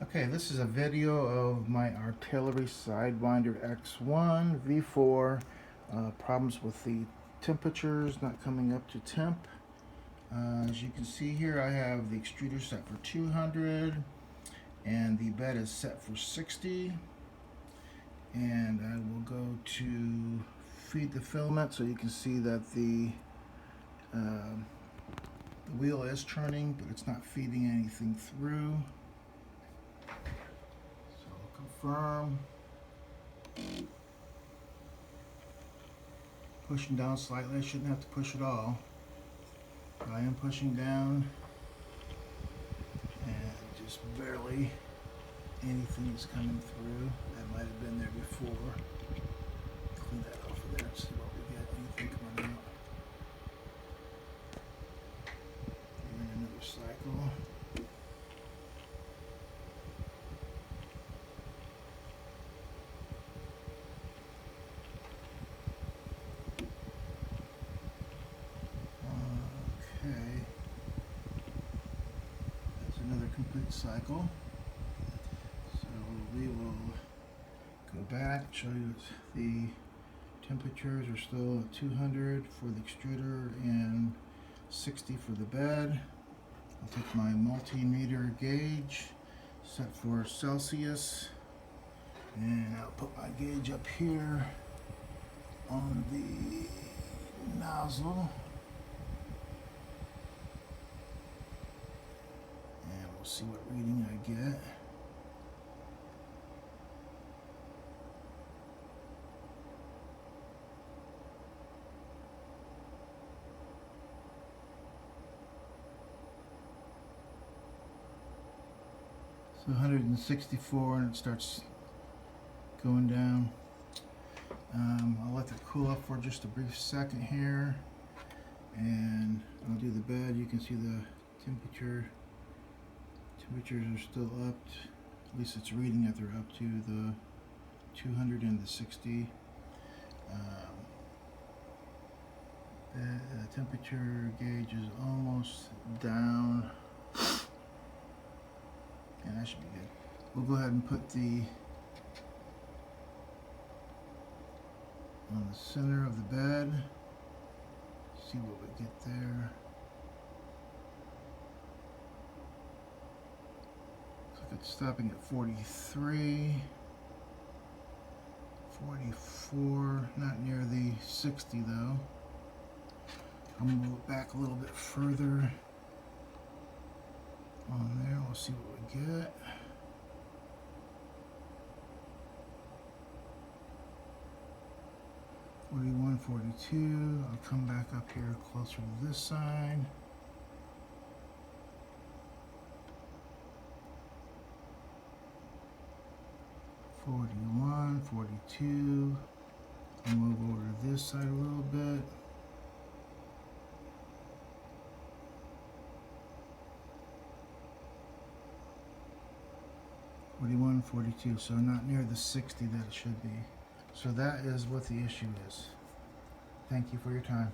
Okay, this is a video of my artillery Sidewinder X1 V4. Problems with the temperatures not coming up to temp. As you can see here, I have the extruder set for 200 and the bed is set for 60. And I will go to feed the filament so you can see that the wheel is turning, but it's not feeding anything through. Confirm. Pushing down slightly. I shouldn't have to push at all. But I am pushing down, and just barely anything is coming through. That might have been there before. Clean that off of there and see what we get. Anything coming out. Giving another cycle. Another complete cycle. So we will go back, show you the temperatures are still at 200 for the extruder and 60 for the bed. I'll take my multimeter gauge set for Celsius, and I'll put my gauge up here on the nozzle. See what reading I get. So 164, and it starts going down. I'll let that cool up for just a brief second here, and I'll do the bed. You can see the temperatures are still up, at least it's reading that they're up to the 200 and the 60. The temperature gauge is almost down, and that should be good. We'll go ahead and put on the center of the bed, see what we get there. It's stopping at 43, 44, not near the 60 though. I'll move it back a little bit further on there. We'll see what we get. $41, $42. I'll come back up here closer to this side. $41, $42. I'll move over to this side a little bit. $41, $42. So not near the 60 that it should be. So that is what the issue is. Thank you for your time.